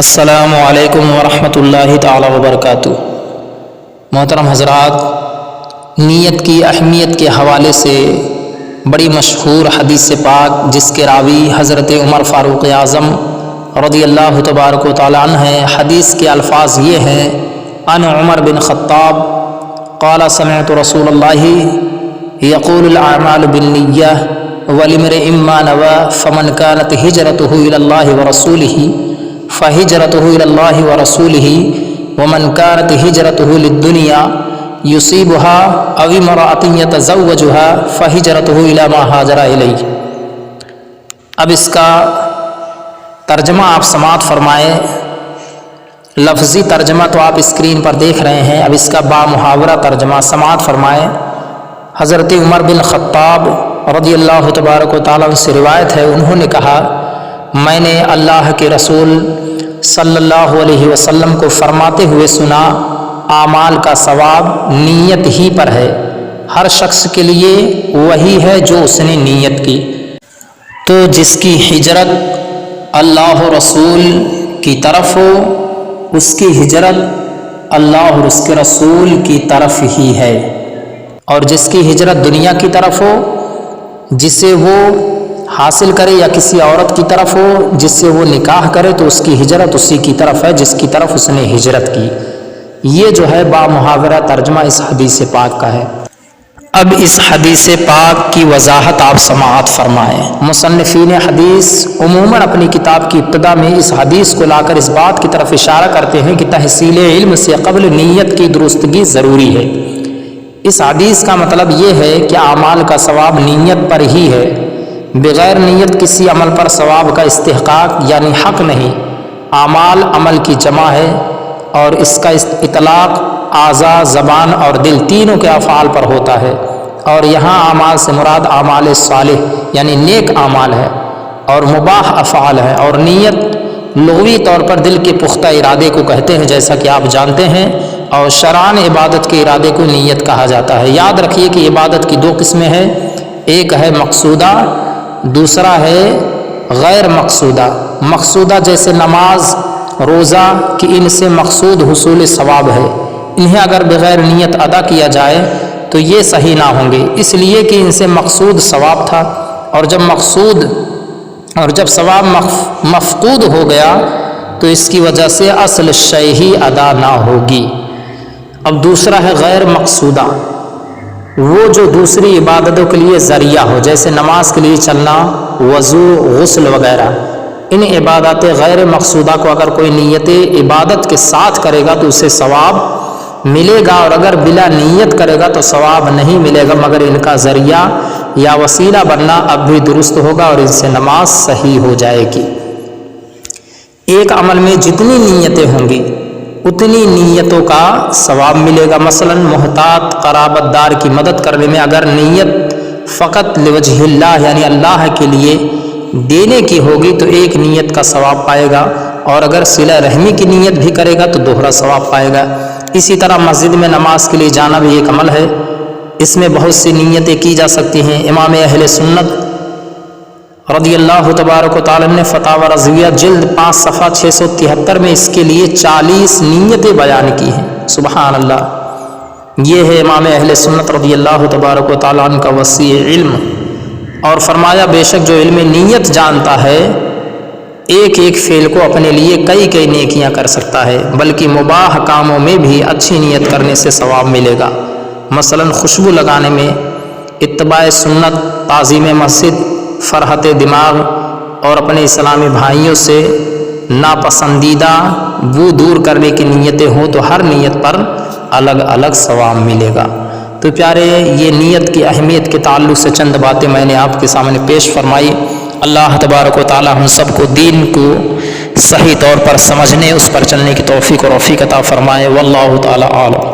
السلام علیکم ورحمۃ اللہ تعالی وبرکاتہ۔ محترم حضرات، نیت کی اہمیت کے حوالے سے بڑی مشہور حدیث پاک جس کے راوی حضرت عمر فاروق اعظم رضی اللہ تبارک و تعالی عنہ ہیں، حدیث کے الفاظ یہ ہیں: ان عمر بن خطاب قال سمعت رسول اللہ یقول الاعمال بالنیہ ولامرئ ما نوى فمن كانت ہجرته الى اللہ ورسولہ فہجرته الى اللہ ورسولہ ومن كانت ہجرته للدنیا یصیبها او امرأة یتزوجها فہجرته الى ما ہاجر الیہ۔ اب اس کا ترجمہ آپ سماعت فرمائیں۔ لفظی ترجمہ تو آپ اسکرین پر دیکھ رہے ہیں، اب اس کا بامحاورہ ترجمہ سماعت فرمائیں۔ حضرت عمر بن خطاب رضی اللہ تبارک و تعالیٰ عنہ سے روایت ہے، انہوں نے کہا، میں نے اللہ کے رسول صلی اللہ علیہ وسلم کو فرماتے ہوئے سنا، اعمال کا ثواب نیت ہی پر ہے، ہر شخص کے لیے وہی ہے جو اس نے نیت کی۔ تو جس کی ہجرت اللہ رسول کی طرف ہو، اس کی ہجرت اللہ اور اس کے رسول کی طرف ہی ہے، اور جس کی ہجرت دنیا کی طرف ہو، جسے وہ حاصل کرے، یا کسی عورت کی طرف ہو جس سے وہ نکاح کرے، تو اس کی ہجرت اسی کی طرف ہے جس کی طرف اس نے ہجرت کی۔ یہ جو ہے بامحاورہ ترجمہ اس حدیث پاک کا ہے۔ اب اس حدیث پاک کی وضاحت آپ سماعت فرمائیں۔ مصنفین حدیث عموماً اپنی کتاب کی ابتدا میں اس حدیث کو لا کر اس بات کی طرف اشارہ کرتے ہیں کہ تحصیل علم سے قبل نیت کی درستگی ضروری ہے۔ اس حدیث کا مطلب یہ ہے کہ اعمال کا ثواب نیت پر ہی ہے، بغیر نیت کسی عمل پر ثواب کا استحقاق یعنی حق نہیں۔ اعمال عمل کی جمع ہے، اور اس کا اطلاق اعضاء، زبان اور دل تینوں کے افعال پر ہوتا ہے، اور یہاں اعمال سے مراد اعمال صالح یعنی نیک اعمال ہے، اور مباح افعال ہے، اور نیت لغوی طور پر دل کے پختہ ارادے کو کہتے ہیں جیسا کہ آپ جانتے ہیں، اور شرعاً عبادت کے ارادے کو نیت کہا جاتا ہے۔ یاد رکھیے کہ عبادت کی دو قسمیں ہیں، ایک ہے مقصودہ، دوسرا ہے غیر مقصودہ۔ مقصودہ جیسے نماز، روزہ، کہ ان سے مقصود حصول ثواب ہے، انہیں اگر بغیر نیت ادا کیا جائے تو یہ صحیح نہ ہوں گے، اس لیے کہ ان سے مقصود ثواب تھا، اور جب ثواب مفقود ہو گیا تو اس کی وجہ سے اصل شے ہی ادا نہ ہوگی۔ اب دوسرا ہے غیر مقصودہ، وہ جو دوسری عبادتوں کے لیے ذریعہ ہو، جیسے نماز کے لیے چلنا، وضو، غسل وغیرہ۔ ان عبادات غیر مقصودہ کو اگر کوئی نیت عبادت کے ساتھ کرے گا تو اسے ثواب ملے گا، اور اگر بلا نیت کرے گا تو ثواب نہیں ملے گا، مگر ان کا ذریعہ یا وسیلہ بننا اب بھی درست ہوگا اور ان سے نماز صحیح ہو جائے گی۔ ایک عمل میں جتنی نیتیں ہوں گی اتنی نیتوں کا ثواب ملے گا۔ مثلا محتاط قرابت دار کی مدد کرنے میں اگر نیت فقط لوجہ اللہ یعنی اللہ کے لیے دینے کی ہوگی تو ایک نیت کا ثواب پائے گا، اور اگر صلہ رحمی کی نیت بھی کرے گا تو دوہرا ثواب پائے گا۔ اسی طرح مسجد میں نماز کے لیے جانا بھی ایک عمل ہے، اس میں بہت سی نیتیں کی جا سکتی ہیں۔ امام اہل سنت رضی اللہ تبارک و تعالی نے فتاوی رضویہ جلد 5 صفحہ 673 میں اس کے لیے 40 نیتیں بیان کی ہیں۔ سبحان اللہ، یہ ہے امام اہل سنت رضی اللہ تبارک و تعالی عنہ کا وسیع علم، اور فرمایا بے شک جو علم نیت جانتا ہے ایک ایک فعل کو اپنے لیے کئی نیکیاں کر سکتا ہے، بلکہ مباح کاموں میں بھی اچھی نیت کرنے سے ثواب ملے گا۔ مثلا خوشبو لگانے میں، اتباع سنت، تعظیم مسجد، فرحت دماغ، اور اپنے اسلامی بھائیوں سے ناپسندیدہ بو دور کرنے کی نیتیں ہوں تو ہر نیت پر الگ الگ ثواب ملے گا۔ تو پیارے، یہ نیت کی اہمیت کے تعلق سے چند باتیں میں نے آپ کے سامنے پیش فرمائی۔ اللہ تبارک و تعالی ہم سب کو دین کو صحیح طور پر سمجھنے، اس پر چلنے کی توفیق اور رفیق عطا فرمائے۔ واللہ تعالی اعلم۔